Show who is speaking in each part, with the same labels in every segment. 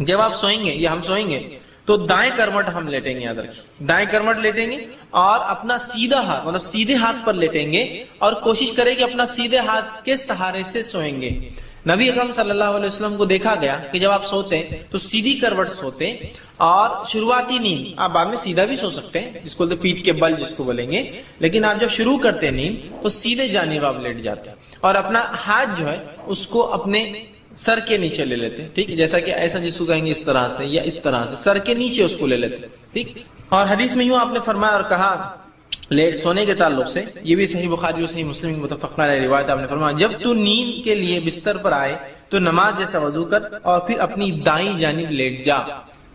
Speaker 1: جب آپ سوئیں گے یا ہم سوئیں گے تو دائیں کروٹ ہم لیٹیں گے، یاد رکھیے دائیں کروٹ لیٹیں گے اور اپنا سیدھا ہاتھ مطلب سیدھے ہاتھ پر لیٹیں گے اور کوشش کریں کہ اپنا سیدھے ہاتھ کے سہارے سے سوئیں گے۔ نبی اکرم صلی اللہ علیہ وسلم کو دیکھا گیا کہ جب آپ سوتے ہیں تو سیدھی کروٹ سوتے ہیں اور شروعاتی نیند آپ بعد میں سیدھا بھی سو سکتے ہیں، جس کو بولتے پیٹھ کے بل جس کو بولیں گے، لیکن آپ جب شروع کرتے ہیں نیند تو سیدھے جانب آپ لیٹ جاتے ہیں اور اپنا ہاتھ جو ہے اس کو اپنے سر کے نیچے لے لیتے، ٹھیک ہے، جیسا کہ ایسا جس کو کہیں گے اس طرح سے یا اس طرح سے سر کے نیچے اس کو لے لیتے، ٹھیک۔ اور حدیث میں یوں آپ نے فرمایا اور کہا لیٹ سونے کے تعلق سے، یہ بھی صحیح بخاری اور صحیح مسلم کی متفق علیہ روایت، آپ نے فرمایا جب تو نیند کے لیے بستر پر آئے تو نماز جیسا وضو کر اور پھر اپنی دائیں جانب لیٹ جا۔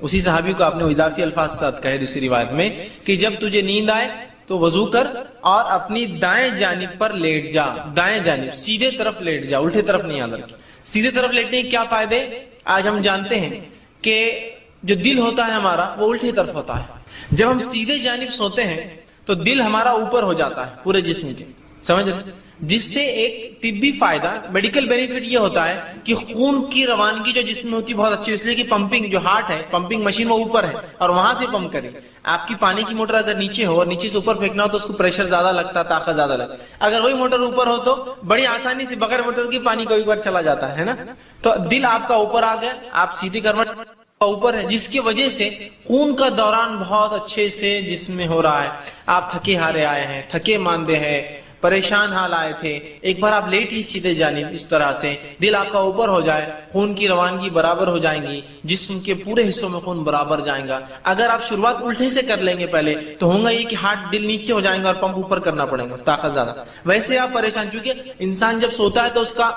Speaker 1: اسی صحابی کو آپ نے اضافی الفاظ ساتھ کہے دوسری روایت میں کہ جب تجھے نیند آئے تو وضو کر اور اپنی دائیں جانب پر لیٹ جا، دائیں جانب سیدھے طرف لیٹ جا، الٹے طرف نہیں، یاد رکھیں۔ سیدھے طرف لیٹنے کے کیا فائدے؟ آج ہم جانتے ہیں کہ جو دل ہوتا ہے ہمارا وہ الٹے طرف ہوتا ہے، جب ہم سیدھے جانب سوتے ہیں تو دل ہمارا اوپر ہو جاتا ہے پورے جسم کے، سمجھ رہے، جس سے ایک طبی فائدہ میڈیکل بینیفٹ یہ ہوتا ہے کہ خون کی روانگی جو جسم میں ہوتی ہے بہت اچھی، اس لیے کہ پمپنگ جو ہارٹ ہے پمپنگ مشین وہ اوپر ہے اور وہاں سے پمپ کرے۔ آپ کی پانی کی موٹر اگر نیچے ہو اور نیچے سے اوپر پھینکنا ہو تو اس کو پریشر زیادہ لگتا ہے، طاقت زیادہ لگتا ہے، اگر وہی موٹر اوپر ہو تو بڑی آسانی سے بغیر موٹر کی پانی کبھی بار چلا جاتا ہے نا۔ تو دل آپ کا اوپر آ گیا، آپ سیدھی کروٹ اوپر ہے، جس کی وجہ سے خون کا دوران بہت اچھے سے جسم میں ہو رہا ہے۔ آپ تھکے ہارے آئے ہیں، تھکے ماندے ہیں، پریشان حال آئے تھے، ایک بار آپ لیٹ ہی سیدھے جانب اس طرح سے دل آپ کا اوپر ہو جائے، خون کی روانگی برابر ہو جائیں گی، جسم کے پورے حصوں میں خون برابر جائیں گا۔ اگر آپ شروعات الٹے سے کر لیں گے پہلے تو ہوگا یہ کہ ہارٹ دل نیچے ہو جائیں گا اور پمپ اوپر کرنا پڑے گا، طاقت زیادہ، ویسے آپ پریشان، چونکہ انسان جب سوتا ہے تو اس کا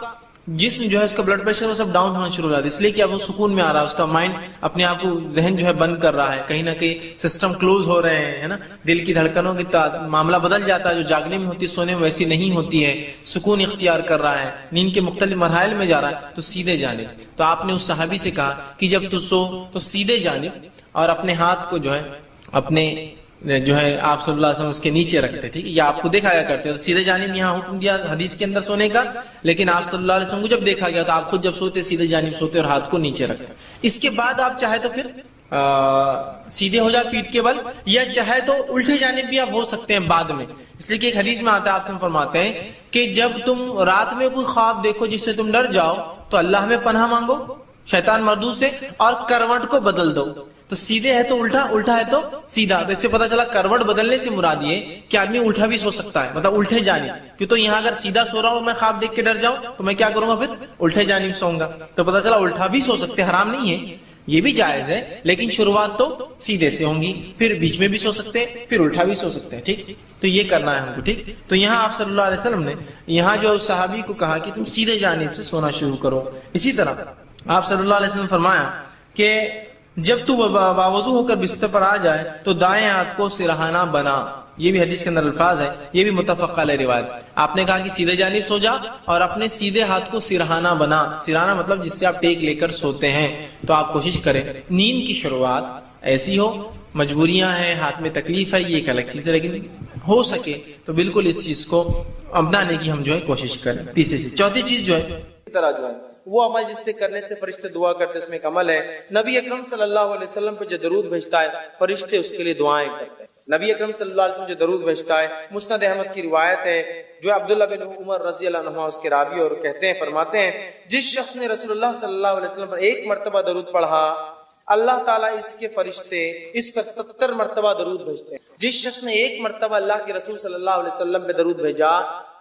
Speaker 1: جسم جو ہے اس کا بلڈ پریشر وہ سب ڈاؤن ہونا شروع ہو جاتا ہے، اس لیے کہ اب وہ سکون میں آ رہا ہے، اس کا مائنڈ اپنے آپ کو ذہن جو ہے بند کر رہا ہے، کہیں نہ کہیں سسٹم کلوز ہو رہے ہیں، ہے نا، دل کی دھڑکنوں کی معاملہ بدل جاتا ہے، جو جاگنے میں ہوتی ہے سونے میں ویسی نہیں ہوتی ہے، سکون اختیار کر رہا ہے، نیند کے مختلف مراحل میں جا رہا ہے، تو سیدھے جانب۔ تو آپ نے اس صحابی سے کہا کہ جب تو سو تو سیدھے جانب اور اپنے ہاتھ کو جو ہے اپنے جو ہے آپ صلی اللہ علیہ وسلم اس کے نیچے رکھتے، ٹھیک ہے، یا آپ کو دیکھا گیا کرتے، تو سیدھے جانب یہاں حکم دیا حدیث کے اندر سونے کا، لیکن آپ صلی اللہ علیہ وسلم کو جب دیکھا گیا تو آپ خود جب سوتے سیدھے جانب سوتے اور ہاتھ کو نیچے رکھتے۔ اس کے بعد آپ چاہے تو پھر سیدھے ہو جائے پیٹھ کے بل، یا چاہے تو الٹے جانب بھی آپ ہو سکتے ہیں بعد میں، اس لیے کہ ایک حدیث میں آتا ہے، آپ فرماتے ہیں کہ جب تم رات میں کوئی خواب دیکھو جس سے تم ڈر جاؤ تو اللہ میں پناہ مانگو شیطان مردود سے اور کروٹ کو بدل دو۔ تو سیدھے ہے تو الٹا، الٹا ہے تو سیدھا، تو اس سے پتا چلا کروٹ بدلنے سے مراد یہ کہ آدمی الٹا بھی سو سکتا ہے، مطلب الٹے جانب، کیوں تو یہاں اگر سیدھا سو رہا ہوں میں خواب دیکھ کے ڈر جاؤں تو میں کیا کروں گا، پھر الٹے جانب سوؤں گا، تو پتا چلا الٹا بھی سو سکتے، حرام نہیں ہے، یہ بھی جائز ہے، لیکن شروعات تو سیدھے سے ہوں گی، پھر بیچ میں بھی سو سکتے ہیں، پھر الٹا بھی سو سکتے ہیں، ٹھیک، تو یہ کرنا ہے ہم کو، ٹھیک۔ تو یہاں آپ صلی اللہ علیہ وسلم نے یہاں جو صحابی کو کہا کہ تم سیدھے جانب سے سونا شروع کرو۔ اسی طرح آپ صلی اللہ علیہ وسلم نے فرمایا کہ جب تو باوضو ہو کر بستر پر آ جائے تو دائیں ہاتھ کو سرہانہ بنا، یہ بھی حدیث کے اندر الفاظ ہے، یہ بھی متفق علیہ روایت۔ آپ نے کہا کہ سیدھے جانب سو جا اور اپنے سیدھے ہاتھ کو سرہانہ بنا، سرہانہ مطلب جس سے آپ ٹیک لے کر سوتے ہیں، تو آپ کوشش کریں نیند کی شروعات ایسی ہو، مجبوریاں ہیں، ہاتھ میں تکلیف ہے، یہ ایک الگ چیز ہے، لیکن ہو سکے تو بالکل اس چیز کو اپنانے کی ہم جو ہے کوشش کریں۔ تیسری چیز، چوتھی چیز جو ہے طرح جو ہے وہ عمل جس سے کرنے سے فرشتے دعا کرتے، اس میں ایک عمل ہے، نبی اکرم صلی اللہ علیہ وسلم پہ جو درود بھیجتا ہے فرشتے اس کے لیے دعائیں کرتے ہیں۔ نبی اکرم صلی اللہ علیہ وسلم جو درود بھیجتا ہے، مسند احمد کی روایت ہے، جو عبداللہ بن عمر رضی اللہ عنہ اس کے راوی اور کہتے ہیں، فرماتے ہیں جس شخص نے رسول اللہ صلی اللہ علیہ وسلم پر ایک مرتبہ درود پڑھا اللہ تعالیٰ اس کے فرشتے اس پر 70 مرتبہ درود بھیجتے ہیں۔ جس شخص نے ایک مرتبہ اللہ کے رسول صلی اللہ علیہ وسلم پہ درود بھیجا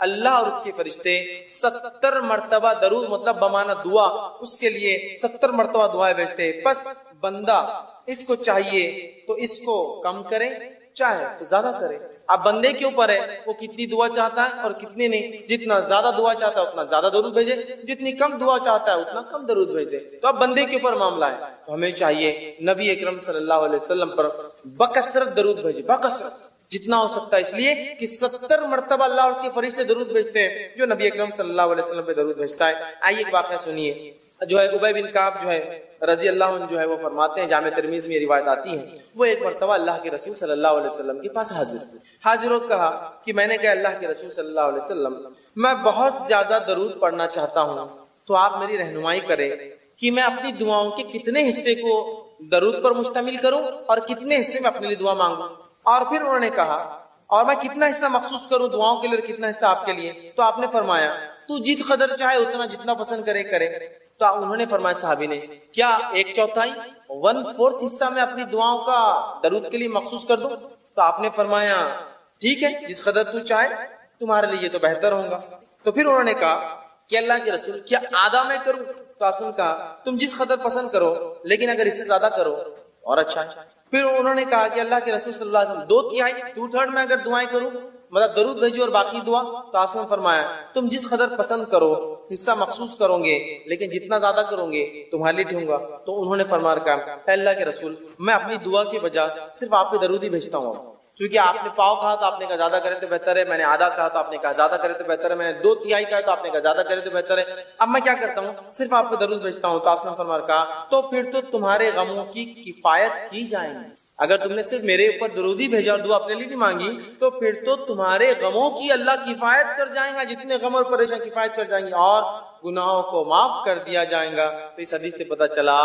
Speaker 1: اللہ اور اس کے فرشتے 70 مرتبہ درود مطلب بمانا دعا اس کے لیے 70 مرتبہ دعائیں بھیجتے ہیں۔ پس بندہ اس کو چاہیے تو اس کو کم کرے، چاہے تو زیادہ کرے۔ اب بندے کے اوپر ہے وہ کتنی دعا چاہتا ہے اور کتنی نہیں، جتنا زیادہ دعا چاہتا ہے اتنا زیادہ درود بھیجے، جتنی کم دعا چاہتا ہے اتنا کم درود بھیجے۔ تو اب بندے کے اوپر معاملہ ہے، تو ہمیں چاہیے نبی اکرم صلی اللہ علیہ وسلم پر بکثرت درود بھیجے، بکثرت جتنا ہو سکتا ہے، اس لیے کہ 70 مرتبہ اللہ اور اس کے فرشتے درود بھیجتے ہیں جو نبی اکرم صلی اللہ علیہ وسلم پہ درود بھیجتا ہے۔ آئیے ایک واقعہ سنیے، جو ہے ابی بن کعب جو ہے رضی اللہ عنہ جو ہے وہ فرماتے ہیں، جامع ترمذی میں یہ روایت آتی ہے، وہ ایک مرتبہ اللہ کے رسول صلی اللہ علیہ وسلم کے پاس حاضر ہو کہا کہ میں نے کہا اللہ کے رسول صلی اللہ علیہ وسلم میں بہت زیادہ درود پڑھنا چاہتا ہوں تو آپ میری رہنمائی کریں کہ میں اپنی دعاؤں کے کتنے حصے کو درود پر مشتمل کروں اور کتنے حصے میں اپنے لیے دعا مانگوں. اور پھر انہوں نے کہا اور میں کتنا حصہ مخصوص کروں دعاؤں کے لیے اور کتنا حصہ آپ کے لیے. تو آپ نے فرمایا تو جت قدر چاہے اتنا جتنا پسند کرے کرے. تو انہوں نے فرمایا صحابی نے کیا 1/4 1/4 حصہ میں اپنی دعاؤں کا درود کے لیے مخصوص کر دوں؟ تو آپ نے فرمایا ٹھیک ہے جس قدر تو چاہے تمہارے لیے تو بہتر ہوگا. تو پھر انہوں نے کہا کہ اللہ کے رسول کیا آدھا میں کروں؟ تو آپ نے کہا تم جس قدر پسند کرو لیکن اگر اس سے زیادہ کرو اور اچھا ہے. پھر انہوں نے کہا کہ اللہ کے رسول صلی اللہ علیہ وسلم 2/3 2/3 میں اگر دعائیں کروں مطلب درود بھیجو اور باقی دعا. تو آپ نے فرمایا تم جس قدر پسند کرو حصہ مخصوص کرو گے لیکن جتنا زیادہ کرو گے تمہارے لیے ٹھیک ہوگا. تو انہوں نے فرمایا کہا اللہ کے رسول میں اپنی دعا کے بجائے صرف آپ پہ درود ہی بھیجتا ہوں. کیونکہ آپ نے پاؤ کہا تو آپ نے کہا زیادہ کرے تو بہتر ہے, میں نے آدھا کہا تو آپ نے کہا زیادہ کرے تو بہتر ہے, میں نے 2/3 کہا تو آپ نے کہا زیادہ کرے تو بہتر ہے. اب میں کیا کرتا ہوں صرف آپ پہ درود بھیجتا ہوں. تو آپ نے فرمایا کہا تو پھر تو تمہارے غموں کی کفایت کی جائے گی. اگر تم نے صرف میرے اوپر درود ہی بھیجا اور دعا اپنے لیے نہیں مانگی تو پھر تو تمہارے غموں کی اللہ کفایت کر جائیں گا, جتنے غم اور پریشان کفایت کر جائیں گی اور گناہوں کو معاف کر دیا جائے گا. تو اس حدیث سے پتہ چلا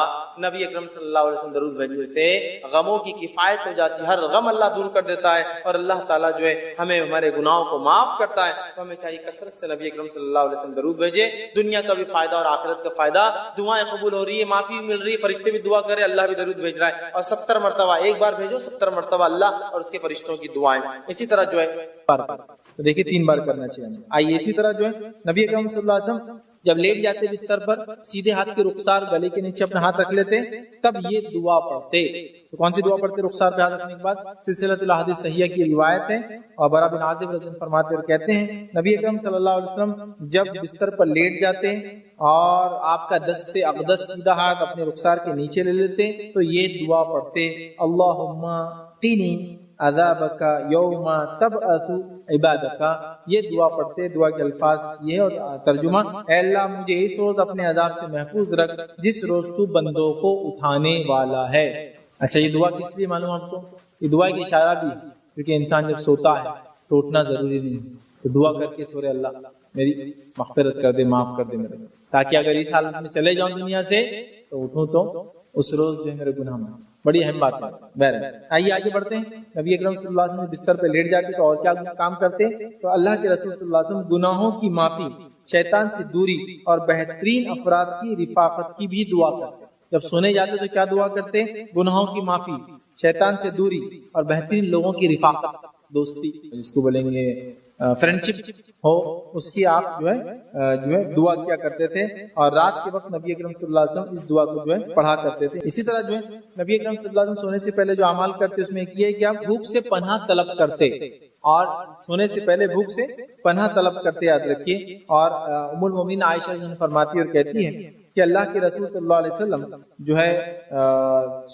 Speaker 1: نبی اکرم صلی اللہ علیہ وسلم درود بھیجنے سے غموں کی کفایت ہو جاتی ہے, ہر غم اللہ دور کر دیتا ہے اور اللہ تعالیٰ جو ہے ہمیں ہمارے گناہوں کو معاف کرتا ہے. تو ہمیں چاہیے کثرت سے نبی اکرم صلی اللہ علیہ وسلم درود بھیجے, دنیا کا بھی فائدہ اور آخرت کا فائدہ. دعائیں قبول ہو رہی ہے, معافی مل رہی ہے, فرشتے بھی دعا کرے, اللہ بھی درود بھیج رہا ہے. اور 70 مرتبہ ایک بار بھیجو 70 مرتبہ اللہ اور اس کے فرشتوں کی دعائیں. اسی طرح جو ہے
Speaker 2: تو دیکھیے 3 بار کرنا چاہیے. آئیے اسی طرح جو ہے نبی اکرم صلی اللہ علیہ وسلم جب لیٹ جاتے بستر پر سیدھے ہاتھ کے رخسار گلے کے نیچے اپنا ہاتھ رکھ لیتے تب یہ دعا پڑھتے. تو کون سی دعا پڑھتے رخسار پہ ہاتھ رکھنے کے بعد؟ سلسلۃ الاحادیث صحیحہ کی روایت ہے اور برا بن عازب رضی اللہ عنہ فرماتے اور کہتے ہیں نبی اکرم صلی اللہ علیہ وسلم جب بستر پر لیٹ جاتے اور آپ کا دست اقدس سیدھا ہاتھ اپنے رخسار کے نیچے لے لیتے تو یہ دعا پڑھتے اللہم قنی عذابک یوم تبعث عبادک. یہ دعا پڑھتے. دعا کے الفاظ یہ اور ترجمہ اے اللہ مجھے اس روز اپنے عذاب سے محفوظ رکھ جس روز تو بندوں کو اٹھانے والا ہے. اچھا یہ دعا کس لیے معلوم آپ کو؟ یہ دعا کی اشارہ بھی ہے کیونکہ انسان جب سوتا ہے تو اٹھنا ضروری نہیں تو دعا کر کے سورے اللہ میری مغفرت کر دے, معاف کر دے میرے, تاکہ اگر اس حالت میں چلے جاؤں دنیا سے تو اٹھوں تو اس روز جو میرے گناہ میں. بڑی اہم بات ہے. بہرحال آئیے آگے بڑھتے ہیں. نبی اکرم صلی اللہ علیہ وسلم بستر پہ لیٹ جاتے تو اور کیا کام کرتے؟ تو اللہ کے رسول صلی اللہ علیہ وسلم گناہوں کی معافی, شیطان سے دوری اور بہترین افراد کی رفاقت کی بھی دعا کرتے. جب سونے جاتے تو کیا دعا کرتے؟ گناہوں کی معافی, شیطان سے دوری اور بہترین لوگوں کی رفاقت, دوستی جس کو بولیں گے فرینڈشپ ہو, اس کی آپ جو ہے دعا کیا کرتے تھے. اور رات کے وقت نبی اکرم صلی اللہ علیہ وسلم اس دعا کو جو ہے پڑھا کرتے تھے. اسی طرح جو ہے نبی اکرم صلی اللہ علیہ وسلم سونے سے پہلے جو اعمال کرتے اس میں ایک یہ ہے کہ آپ بھوک سے پناہ طلب کرتے اور سونے سے پہلے بھوک سے پناہ طلب کرتے, یاد رکھیے. اور ام المومنین عائشہ فرماتی اور کہتی ہے کہ اللہ کے رسول صلی اللہ علیہ وسلم جو ہے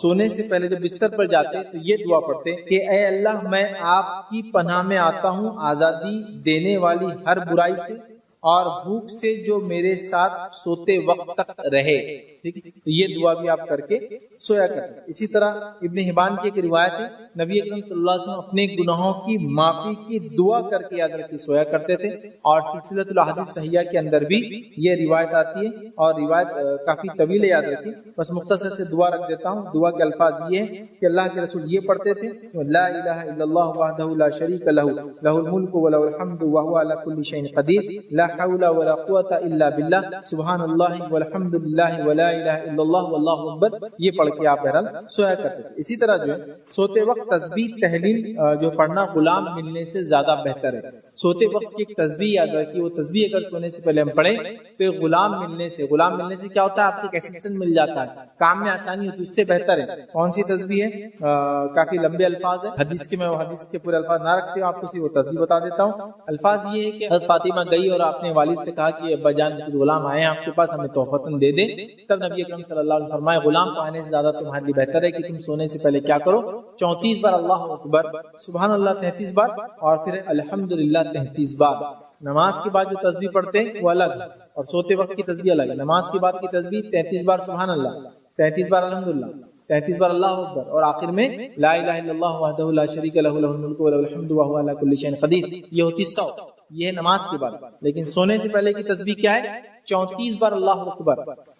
Speaker 2: سونے سے پہلے جب بستر پر جاتے تو یہ دعا پڑھتے کہ اے اللہ میں آپ کی پناہ میں آتا ہوں آزادی دینے والی ہر برائی سے اور بھوک سے جو میرے ساتھ سوتے وقت تک رہے. ٹھیک ہے, تو یہ دعا بھی آپ کر کے سویا کرتے. اسی طرح ابن حبان کی ایک روایت ہے نبی اکرم صلی اللہ علیہ وسلم اپنے گناہوں کی معافی کی دعا کر کے یاد رکھے سویا کرتے تھے. اور سلسلۃ الاحادیث صحیحہ کے اندر بھی یہ روایت آتی ہے اور روایت کافی طویل ہے, یاد رکھیے. بس مختصر سے دعا رکھ دیتا ہوں. دعا کے الفاظ یہ ہیں کہ اللہ کے رسول یہ پڑھتے تھے لا الہ الا اللہ وحدہ لا شریک لہ لہ الملک ولہ الحمد وہو علی کل شیء قدیر لا حول ولا قوة الا باللہ سبحان اللہ والحمد للہ ولا الہ الا اللہ واللہ اکبر. یہ پڑھ کے آپ بہرحال سویا کرتے تھے. اسی طرح جو ہے سوتے وقت تسبیح تحلیل جو پڑھنا غلام ملنے سے زیادہ بہتر ہے. سوتے وقت کی ایک تسبیح یاد رکھیے, وہ تسبیح اگر سونے سے پہلے ہم پڑھیں تو غلام ملنے سے کیا ہوتا ہے, آپ کو ایک اسسٹنٹ مل جاتا ہے, کام میں آسانی ہوتی ہے, اس سے بہتر ہے. کون سی تسبیح ہے؟ کافی لمبے الفاظ ہیں حدیث کے, میں حدیث کے پورے الفاظ نہ رکھتے ہوں, آپ کو صرف وہ تسبیح بتا دیتا ہوں. الفاظ یہ ہے کہ حضرت فاطمہ گئی اور اپنے والد سے کہا کہ ابا جان غلام آئے ہیں آپ کے پاس, ہمیں تحفتاً دے دیں. تب نبی اکرم صلی اللہ علیہ وسلم فرمائے غلام کو آنے سے زیادہ تمہارے لیے بہتر ہے کہ تم سونے سے پہلے کیا کرو, 34 بار اللہ اکبر, سبحان اللہ 33 بار اور پھر الحمدللہ 33 بار. نماز کے بعد جو تسبیح پڑھتے وہ الگ اور سوتے وقت کی تسبیح الگ. نماز کے بعد کی تسبیح 33 بار سبحان اللہ, 33 بار الحمدللہ, 33 بار اللہ اکبر اور آخر میں لا الہ الا اللہ وحدہ لا شریک لہ لہ الملک ولہ الحمد وہو علی کل شیء قدیر. یہ ہوتی 100, یہ ہے نماز کے بعد. لیکن سونے سے پہلے کی تسبیح کیا ہے؟ 34 بار اللہ اکبر,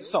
Speaker 2: 100.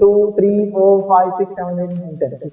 Speaker 2: 2 3 4 5 6 7 8 9 10.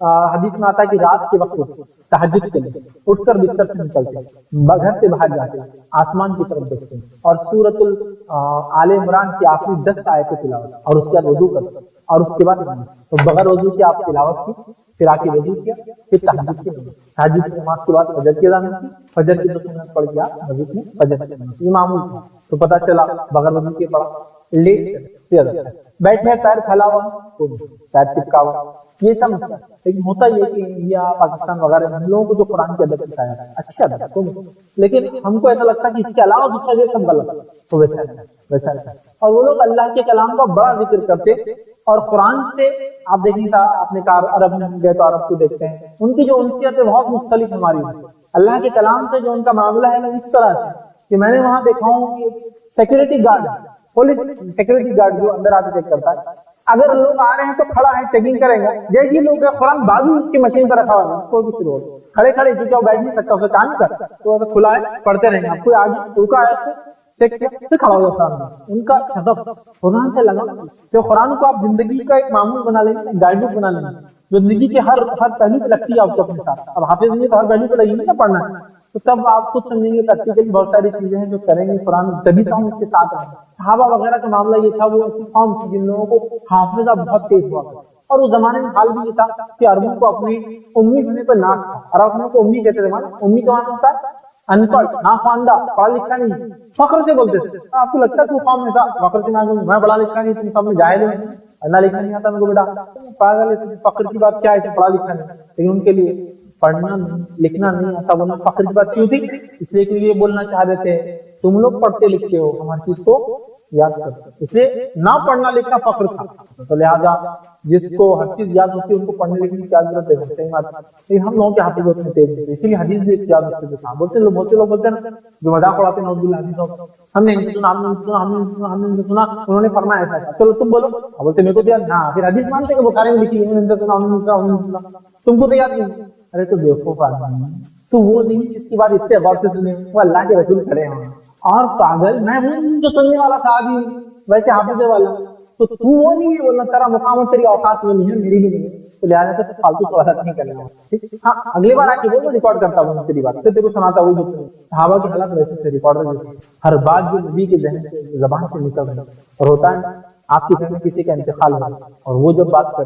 Speaker 2: حدیث میں آتا ہے کہ رات کے وقت تہجد کے لیے اٹھ کر بستر سے نکلتے ہیں، گھر سے باہر جاتے ہیں، آسمان کی طرف دیکھتے ہیں اور سورۃ آل عمران کی آخری 10 آیتیں تلاوت اور اس کے بعد وضو کرتے ہیں اور اس کے بعد تو بغیر وضو کے آپ تلاوت کی، پھر آ کے وضو کیا، پھر تہجد کی نماز، تہجد کی نماز کے بعد فجر کی اذان کی، فجر کی 2 سنت پڑھ کے آپ مسجد میں فجر کی نماز، یہ معمول تھا۔ تو پتہ چلا بغیر وضو کے پڑھا، لیٹ بیٹھے پیر پھیلا ہوا، پیر چپکا ہوا، یہ سب مسئلہ۔ لیکن ہوتا یہ کہ انڈیا پاکستان وغیرہ میں ہم لوگوں کو جو قرآن کی ادب سکھایا ہے اچھا تھا، لیکن ہم کو ایسا لگتا ہے کہ اس کے علاوہ دوسرا جو سب غلط ہے، تو ویسا اور وہ لوگ اللہ کے کلام کا بڑا ذکر کرتے اور قرآن سے آپ دیکھیں تھا، آپ نے کہا عرب میں ہم گئے تو عرب کو دیکھتے ہیں، ان کی جو انسیت ہے بہت مختلف ہماری سے۔ اللہ کے کلام سے جو ان کا معاملہ ہے وہ اس طرح سے کہ میں نے وہاں دیکھا ہوں کہ security guard, police security guard جو اندر آ کے چیک کرتا ہے، اگر لوگ آ رہے ہیں تو کھڑا ہے چیکنگ کریں گا، جیسے لوگ قرآن بازو اس کی مشین پر رکھا ہوا ہے کوئی بھی شروع ہو، کھڑے کیونکہ وہ بیٹھ نہیں سکتا، اسے کام کر تو اگر کھلا ہے پڑھتے رہیں گے، آپ کوئی آگے رکا ہے اس کو چیک کیا پھر کھڑا ہو جاتا ہے۔ ان کا ہدف قرآن سے لگا تو قرآن کو آپ زندگی کا ایک معمول بنا لیں گے، گائیڈ بک بنا لیں گے، جو زندگی کے ہر پہلو پہ لگتی ہے آپ کو اپنے ساتھ۔ اب حافظ نہیں تو ہر پہلو پہ لگیں گے نا پڑھنا ہے، تو تب آپ خود سمجھیں گے پریکٹیکلی بہت ساری چیزیں ہیں جو کریں گے قرآن، تبھی تو ہم اس کے ساتھ آئیں۔ صحابہ وغیرہ کا معاملہ یہ تھا، وہ ایسی قوم تھی جن لوگوں کو حافظہ بہت تیز ہوا تھا، اور اس زمانے میں حال بھی یہ تھا کہ عربوں کو اپنی امی ہونے پر ناز تھا، عرب اپنے کو امی کہتے تھے، امی کا معنی ہوتا ہے ان پڑھ، ناخواندہ، پڑھا لکھا نہیں، فخر سے بولتے تھے۔ آپ کو لگتا ہے کہ وہ قوم میں تھا فخر سے میں پڑھا لکھا نہیں، تم سب میں جاہل ہو، پڑھنا لکھنا نہیں آتا ان کو، بیٹا پاگل ہے، فخر کی بات کیا ہے، پڑھا لکھا نہیں، لیکن ان کے لیے پڑھنا لکھنا نہیں آتا، ورنہ فخر کی بات کیوں تھی؟ اس لیے کہ یہ بولنا چاہ رہے تھے تم لوگ پڑھتے لکھتے ہو، ہماری چیز کو یاد کرتے، اس لیے نہ پڑھنا لکھنا فخر تھا، تو لہٰذا جس کو ہر چیز یاد ہوتی ہے ان کو پڑھنے لکھنے کی کیا ضرورت ہے، لیکن ہم لوگوں کے حافظ اتنے تیز ہیں، اسی لیے حدیث بھی یاد رکھتے تھے۔ بولتے لوگ بولتے ہیں جو مذاق اڑاتے ہیں، نعوذ باللہ حدیث ہم نے نہیں سنا، انہوں نے فرمایا ایسا، چلو تم بولو، بولتے میرے کو تو یاد، ہاں پھر حدیث مانتے کہ بخاری میں لکھی ہے، تم کو تو یاد نہیں، ارے تو بیوقوف آدمی، تو وہ نہیں جس کی بات اتنے غور سے سنے، وہ اللہ کے رسول کھڑے ہیں اور پاگل میں ہوں جو سننے والا صحابی ہوں، ویسے حافظ والا، تو تو وہ نہیں ہے، بولنا تیرا مقام اور تیری اوقات میں نہیں ہے، میری بھی نہیں ہے، تو لہٰذا سے فالتو سوالات نہیں کرنا۔ ہاں اگلی بار آ کے بول ریکارڈ کرتا ہوں تیری بات، پھر تیرے کو سناتا ہوں جو صحابہ کی حالت ویسے سے ریکارڈر، ہر بات جو نبی کے ذہن سے زبان سے نکل رہی اور ہوتا ہے آپ کے گھر میں کسی کا انتقال ہو اور وہ جب بات کرتے